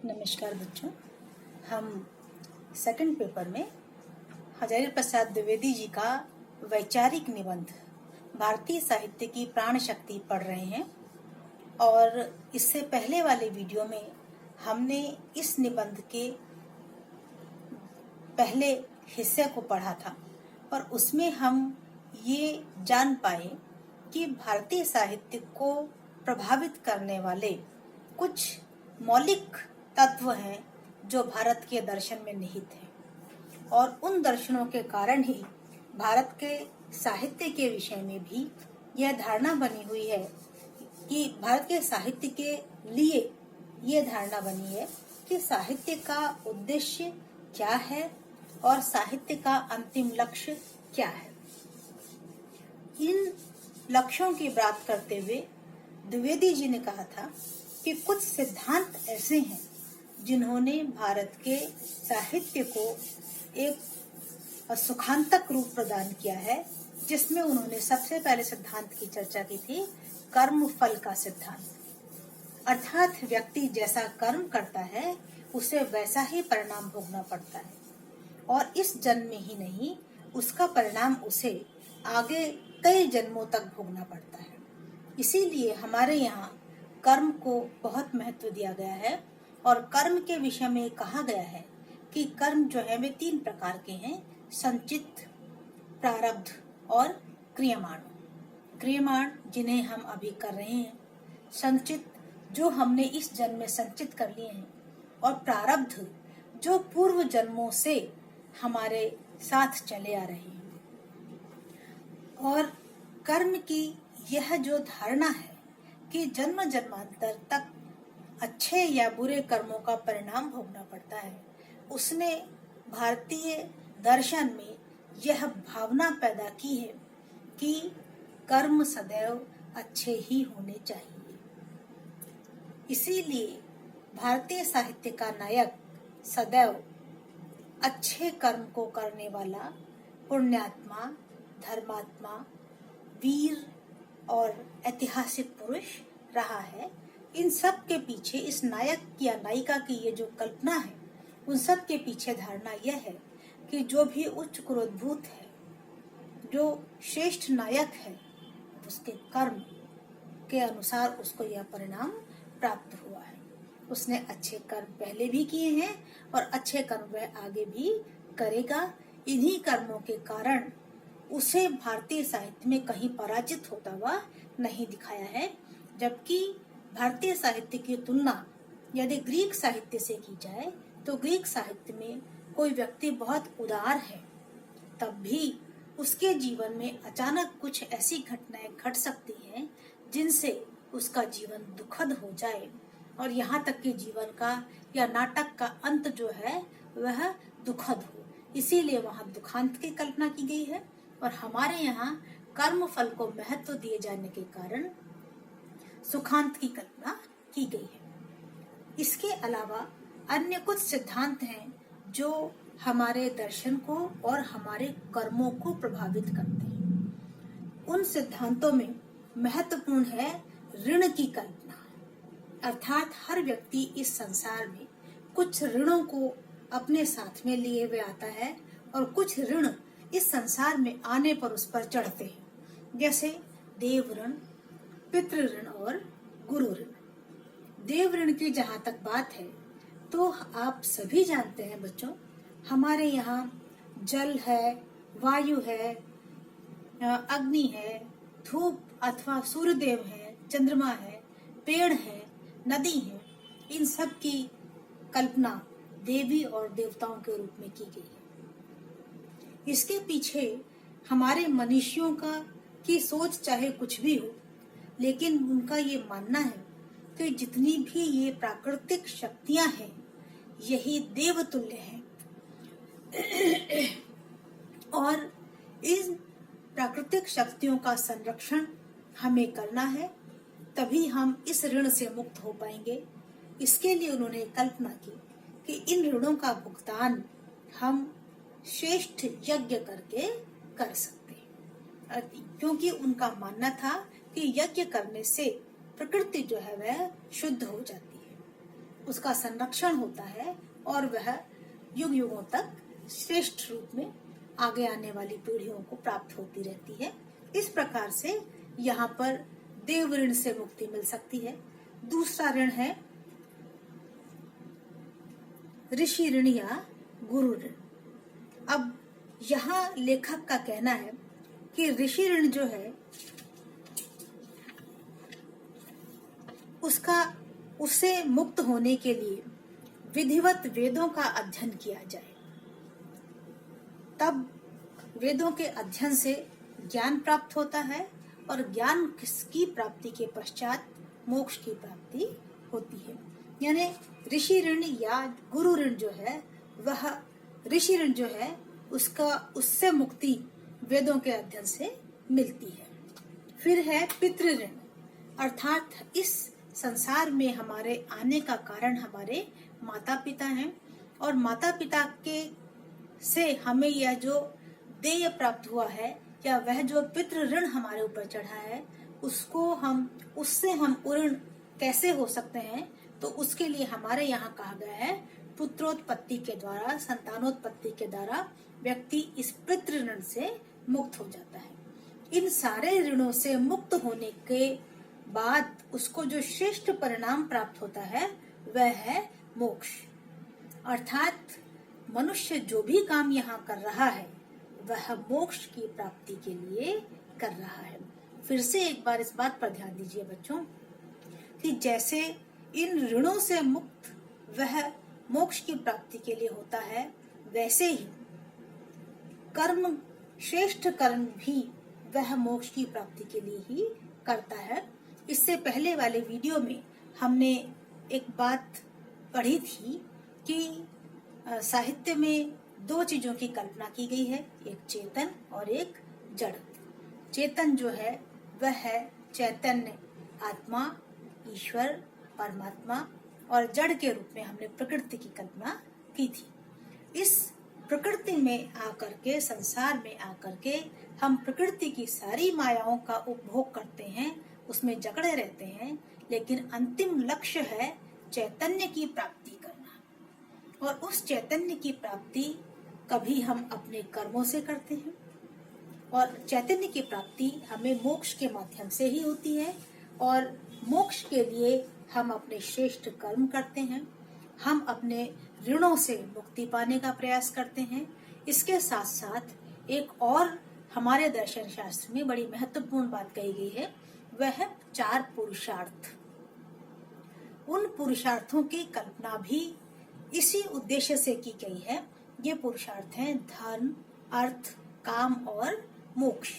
नमस्कार बच्चों। हम सेकंड पेपर में हजारी प्रसाद द्विवेदी जी का वैचारिक निबंध भारतीय साहित्य की प्राण शक्ति पढ़ रहे हैं। और इससे पहले वाले वीडियो में हमने इस निबंध के पहले हिस्से को पढ़ा था और उसमें हम ये जान पाए कि भारतीय साहित्य को प्रभावित करने वाले कुछ मौलिक तत्व हैं जो भारत के दर्शन में निहित हैं, और उन दर्शनों के कारण ही भारत के साहित्य के विषय में भी यह धारणा बनी हुई है कि भारत के साहित्य के लिए यह धारणा बनी है कि साहित्य का उद्देश्य क्या है और साहित्य का अंतिम लक्ष्य क्या है। इन लक्ष्यों की बात करते हुए द्विवेदी जी ने कहा था कि कुछ सिद्धांत ऐसे हैं जिन्होंने भारत के साहित्य को एक सुखांतक रूप प्रदान किया है, जिसमें उन्होंने सबसे पहले सिद्धांत की चर्चा की थी, कर्म फल का सिद्धांत। अर्थात व्यक्ति जैसा कर्म करता है उसे वैसा ही परिणाम भोगना पड़ता है और इस जन्म में ही नहीं, उसका परिणाम उसे आगे कई जन्मों तक भोगना पड़ता है। इसीलिए हमारे यहाँ कर्म को बहुत महत्व दिया गया है और कर्म के विषय में कहा गया है कि कर्म जो है वे 3 प्रकार के हैं: संचित, प्रारब्ध और क्रियमाण। क्रियमाण जिन्हें हम अभी कर रहे हैं, संचित जो हमने इस जन्म में संचित कर लिए हैं, और प्रारब्ध जो पूर्व जन्मों से हमारे साथ चले आ रहे हैं। और कर्म की यह जो धारणा है कि जन्म जन्मांतर तक अच्छे या बुरे कर्मों का परिणाम भोगना पड़ता है, उसने भारतीय दर्शन में यह भावना पैदा की है कि कर्म सदैव अच्छे ही होने चाहिए। इसीलिए भारतीय साहित्य का नायक सदैव अच्छे कर्म को करने वाला पुण्यात्मा, धर्मात्मा, वीर और ऐतिहासिक पुरुष रहा है। इन सब के पीछे इस नायक या नायिका की ये जो कल्पना है, उन सब के पीछे धारणा यह है कि जो भी उच्च क्रोधभूत है, जो श्रेष्ठ नायक है, उसके कर्म के अनुसार उसको यह परिणाम प्राप्त हुआ है। उसने अच्छे कर्म पहले भी किए हैं और अच्छे कर्म वह आगे भी करेगा। इन्हीं कर्मों के कारण उसे भारतीय साहित्य में कहीं पराजित होता हुआ नहीं दिखाया है। जबकि भारतीय साहित्य की तुलना यदि ग्रीक साहित्य से की जाए तो ग्रीक साहित्य में कोई व्यक्ति बहुत उदार है, तब भी उसके जीवन में अचानक कुछ ऐसी घटनाएं घट सकती हैं जिनसे उसका जीवन दुखद हो जाए और यहाँ तक कि जीवन का या नाटक का अंत जो है वह दुखद हो। इसीलिए वहाँ दुखांत की कल्पना की गई है और हमारे यहाँ कर्म फल को महत्व दिए जाने के कारण सुखांत की कल्पना की गई है। इसके अलावा अन्य कुछ सिद्धांत हैं जो हमारे दर्शन को और हमारे कर्मों को प्रभावित करते हैं। उन सिद्धांतों में महत्वपूर्ण है ऋण की कल्पना। अर्थात हर व्यक्ति इस संसार में कुछ ऋणों को अपने साथ में लिए हुए आता है और कुछ ऋण इस संसार में आने पर उस पर चढ़ते हैं, जैसे देव ऋण, पितृ ऋण और गुरु ऋण। देव ऋण की जहाँ तक बात है तो आप सभी जानते हैं बच्चों, हमारे यहाँ जल है, वायु है, अग्नि है, धूप अथवा सूर्यदेव है, चंद्रमा है, पेड़ है, नदी है। इन सब की कल्पना देवी और देवताओं के रूप में की गई है। इसके पीछे हमारे मनीषियों की सोच चाहे कुछ भी हो, लेकिन उनका ये मानना है कि जितनी भी ये प्राकृतिक शक्तियां हैं यही देवतुल्य हैं और इन प्राकृतिक शक्तियों का संरक्षण हमें करना है, तभी हम इस ऋण से मुक्त हो पाएंगे। इसके लिए उन्होंने कल्पना की कि इन ऋणों का भुगतान हम श्रेष्ठ यज्ञ करके कर सकते हैं, क्योंकि उनका मानना था कि यज्ञ करने से प्रकृति जो है वह शुद्ध हो जाती है। उसका संरक्षण होता है और वह युग युगों तक श्रेष्ठ रूप में आगे आने वाली पीढ़ियों को प्राप्त होती रहती है। इस प्रकार से यहाँ पर देव ऋण से मुक्ति मिल सकती है। दूसरा ऋण है ऋषि ऋण या गुरु ऋण। अब यहाँ लेखक का कहना है कि ऋषि ऋण जो है उससे मुक्त होने के लिए विधिवत वेदों का अध्ययन किया जाए। तब वेदों के अध्ययन से ज्ञान प्राप्त होता है और ज्ञान की प्राप्ति के पश्चात मोक्ष की प्राप्ति होती है। यानी ऋषि ऋण या गुरु ऋण जो है वह ऋषि ऋण जो है उससे मुक्ति वेदों के अध्ययन से मिलती है। फिर है पितृ ऋण, अर्थात इस संसार में हमारे आने का कारण हमारे माता पिता हैं और माता पिता के से हमें यह जो देय प्राप्त हुआ है या वह जो पितृ ऋण हमारे ऊपर चढ़ा है उससे हम ऋण कैसे हो सकते हैं, तो उसके लिए हमारे यहाँ कहा गया है पुत्रोत्पत्ति के द्वारा, संतानोत्पत्ति के द्वारा व्यक्ति इस पितृ ऋण से मुक्त हो जाता है। इन सारे ऋणों से मुक्त होने के बाद उसको जो श्रेष्ठ परिणाम प्राप्त होता है वह है मोक्ष। अर्थात मनुष्य जो भी काम यहाँ कर रहा है वह मोक्ष की प्राप्ति के लिए कर रहा है। फिर से एक बार इस बात पर ध्यान दीजिए बच्चों कि जैसे इन ऋणों से मुक्त वह मोक्ष की प्राप्ति के लिए होता है, वैसे ही कर्म, श्रेष्ठ कर्म भी वह मोक्ष की प्राप्ति के लिए ही करता है। इससे पहले वाले वीडियो में हमने एक बात पढ़ी थी कि साहित्य में दो चीजों की कल्पना की गई है, एक चेतन और एक जड़। चेतन जो है वह है चैतन्य, आत्मा, ईश्वर, परमात्मा, और जड़ के रूप में हमने प्रकृति की कल्पना की थी। इस प्रकृति में आकर के, संसार में आकर के हम प्रकृति की सारी मायाओं का उपभोग करते हैं, उसमें जकड़े रहते हैं, लेकिन अंतिम लक्ष्य है चैतन्य की प्राप्ति करना। और उस चैतन्य की प्राप्ति कभी हम अपने कर्मों से करते हैं और चैतन्य की प्राप्ति हमें मोक्ष के माध्यम से ही होती है। और मोक्ष के लिए हम अपने श्रेष्ठ कर्म करते हैं, हम अपने ऋणों से मुक्ति पाने का प्रयास करते हैं। इसके साथ साथ एक और हमारे दर्शन शास्त्र में बड़ी महत्वपूर्ण बात कही गई है, वह है 4 पुरुषार्थ। उन पुरुषार्थों की कल्पना भी इसी उद्देश्य से की गई है। ये पुरुषार्थ हैं धर्म, अर्थ, काम और मोक्ष।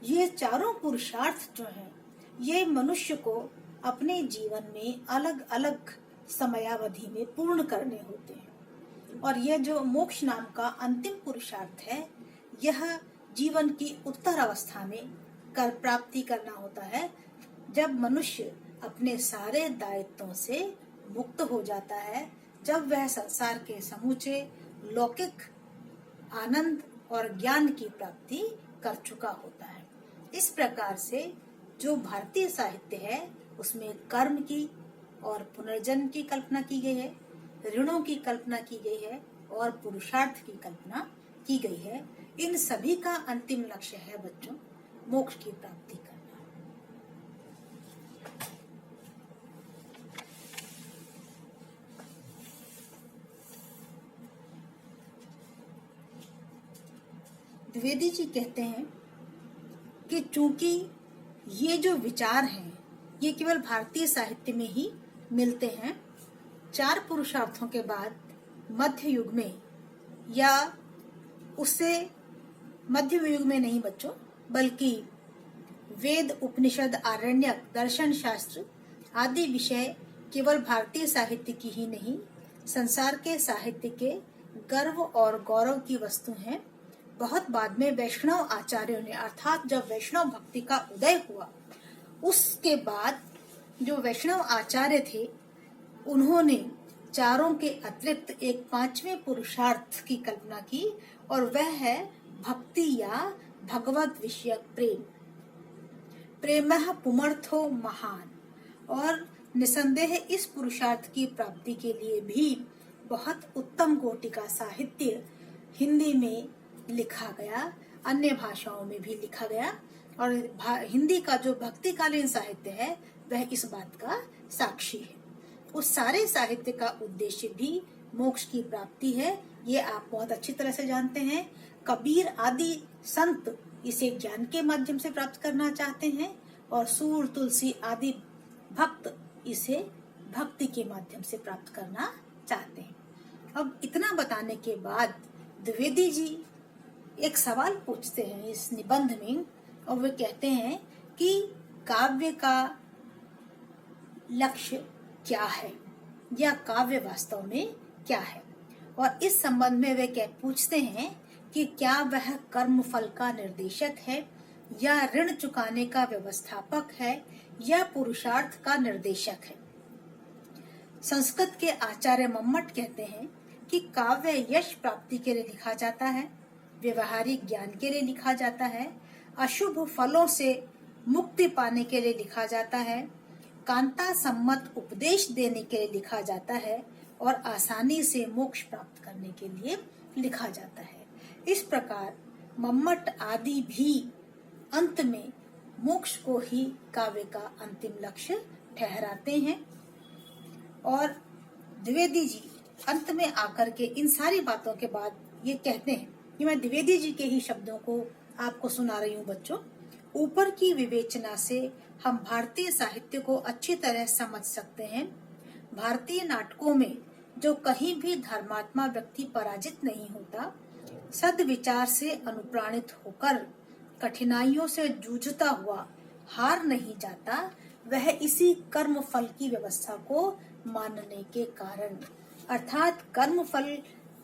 ये चारों पुरुषार्थ जो हैं ये मनुष्य को अपने जीवन में अलग अलग समयावधि में पूर्ण करने होते हैं। और यह जो मोक्ष नाम का अंतिम पुरुषार्थ है, यह जीवन की उत्तर अवस्था में कर प्राप्ति करना होता है, जब मनुष्य अपने सारे दायित्वों से मुक्त हो जाता है, जब वह संसार के समूचे लौकिक आनंद और ज्ञान की प्राप्ति कर चुका होता है। इस प्रकार से जो भारतीय साहित्य है उसमें कर्म की और पुनर्जन्म की कल्पना की गई है, ऋणों की कल्पना की गई है और पुरुषार्थ की कल्पना की गई है। इन सभी का अंतिम लक्ष्य है बच्चों मोक्ष की प्राप्ति करना। द्विवेदी जी कहते हैं कि चूंकि ये जो विचार हैं ये केवल भारतीय साहित्य में ही मिलते हैं, 4 पुरुषार्थों के बाद मध्य युग में, या उससे मध्य युग में नहीं बच्चों, बल्कि वेद, उपनिषद, आरण्यक, दर्शन शास्त्र आदि विषय केवल भारतीय साहित्य की ही नहीं, संसार के साहित्य के गर्व और गौरव की वस्तु हैं। बहुत बाद में वैष्णव आचार्यों ने, अर्थात जब वैष्णव भक्ति का उदय हुआ उसके बाद जो वैष्णव आचार्य थे उन्होंने चारों के अतिरिक्त एक 5वें पुरुषार्थ की कल्पना की, और वह है भक्ति या भगवत विषयक प्रेम। प्रेमः पुमर्थो महान। और निसंदेह इस पुरुषार्थ की प्राप्ति के लिए भी बहुत उत्तम कोटि का साहित्य हिंदी में लिखा गया, अन्य भाषाओं में भी लिखा गया, और हिंदी का जो भक्तिकालीन साहित्य है वह इस बात का साक्षी है। उस सारे साहित्य का उद्देश्य भी मोक्ष की प्राप्ति है, ये आप बहुत अच्छी तरह से जानते हैं। कबीर आदि संत इसे ज्ञान के माध्यम से प्राप्त करना चाहते हैं, और सूर तुलसी आदि भक्त इसे भक्ति के माध्यम से प्राप्त करना चाहते हैं। अब इतना बताने के बाद द्विवेदी जी एक सवाल पूछते हैं इस निबंध में, और वे कहते हैं कि काव्य का लक्ष्य क्या है, या काव्य वास्तव में क्या है। और इस संबंध में वे क्या पूछते हैं कि क्या वह कर्म फल का निर्देशक है, या ऋण चुकाने का व्यवस्थापक है, या पुरुषार्थ का निर्देशक है। संस्कृत के आचार्य मम्मट कहते हैं कि काव्य यश प्राप्ति के लिए लिखा जाता है, व्यवहारिक ज्ञान के लिए लिखा जाता है, अशुभ फलों से मुक्ति पाने के लिए लिखा जाता है, कांता सम्मत उपदेश देने के लिए लिखा जाता है, और आसानी से मोक्ष प्राप्त करने के लिए लिखा जाता है। इस प्रकार मम्मट आदि भी अंत में मोक्ष को ही काव्य का अंतिम लक्ष्य ठहराते हैं। और द्विवेदी जी अंत में आकर के इन सारी बातों के बाद ये कहते हैं कि मैं द्विवेदी जी के ही शब्दों को आपको सुना रही हूँ बच्चों। ऊपर की विवेचना से हम भारतीय साहित्य को अच्छी तरह समझ सकते हैं। भारतीय नाटकों में जो कहीं भी धर्मात्मा व्यक्ति पराजित नहीं होता, सद्विचार से अनुप्राणित होकर कठिनाइयों से जूझता हुआ हार नहीं जाता, वह इसी कर्म फल की व्यवस्था को मानने के कारण, अर्थात कर्म फल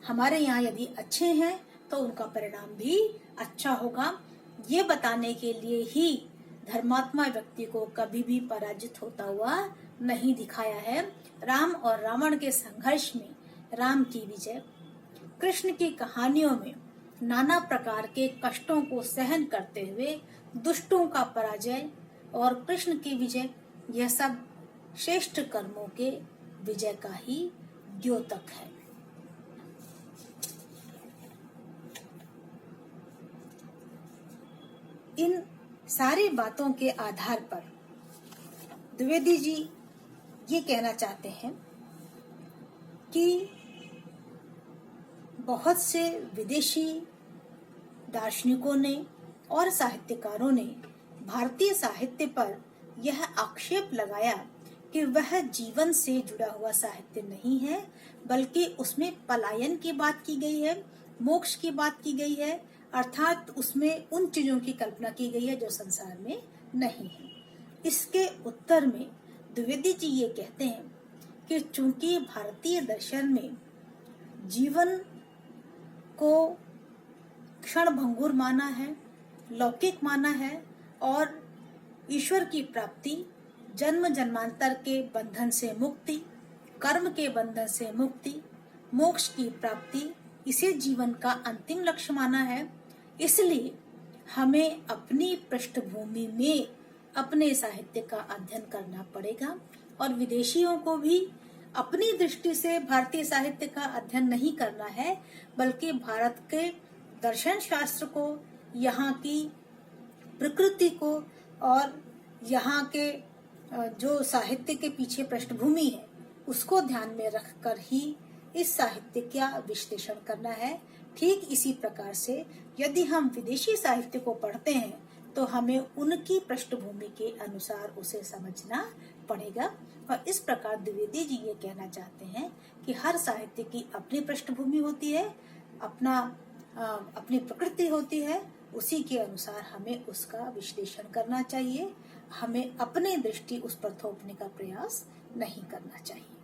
हमारे यहाँ यदि अच्छे हैं तो उनका परिणाम भी अच्छा होगा, ये बताने के लिए ही धर्मात्मा व्यक्ति को कभी भी पराजित होता हुआ नहीं दिखाया है। राम और रावण के संघर्ष में राम की विजय, कृष्ण की कहानियों में नाना प्रकार के कष्टों को सहन करते हुए दुष्टों का पराजय और कृष्ण की विजय, यह सब श्रेष्ठ कर्मों के विजय का ही द्योतक है। इन सारी बातों के आधार पर द्विवेदी जी ये कहना चाहते हैं कि बहुत से विदेशी दार्शनिकों ने और साहित्यकारों ने भारतीय साहित्य पर यह आक्षेप लगाया कि वह जीवन से जुड़ा हुआ साहित्य नहीं है, बल्कि उसमें पलायन की बात की गई है, मोक्ष की बात की गई है, अर्थात उसमें उन चीजों की कल्पना की गई है जो संसार में नहीं है। इसके उत्तर में द्विवेदी जी ये कहते हैं कि चूंकि भारतीय दर्शन में जीवन को क्षणभंगुर माना है, लौकिक माना है, और ईश्वर की प्राप्ति, जन्म जन्मांतर के बंधन से मुक्ति, कर्म के बंधन से मुक्ति, मोक्ष की प्राप्ति, इसे जीवन का अंतिम लक्ष्य माना है। इसलिए हमें अपनी पृष्ठभूमि में अपने साहित्य का अध्ययन करना पड़ेगा, और विदेशियों को भी अपनी दृष्टि से भारतीय साहित्य का अध्ययन नहीं करना है, बल्कि भारत के दर्शन शास्त्र को, यहाँ की प्रकृति को, और यहाँ के जो साहित्य के पीछे पृष्ठभूमि है उसको ध्यान में रखकर ही इस साहित्य का विश्लेषण करना है। ठीक इसी प्रकार से यदि हम विदेशी साहित्य को पढ़ते हैं तो हमें उनकी पृष्ठभूमि के अनुसार उसे समझना पड़ेगा। और इस प्रकार द्विवेदी जी ये कहना चाहते हैं कि हर साहित्य की अपनी पृष्ठभूमि होती है, अपनी प्रकृति होती है, उसी के अनुसार हमें उसका विश्लेषण करना चाहिए। हमें अपनी दृष्टि उस पर थोपने का प्रयास नहीं करना चाहिए।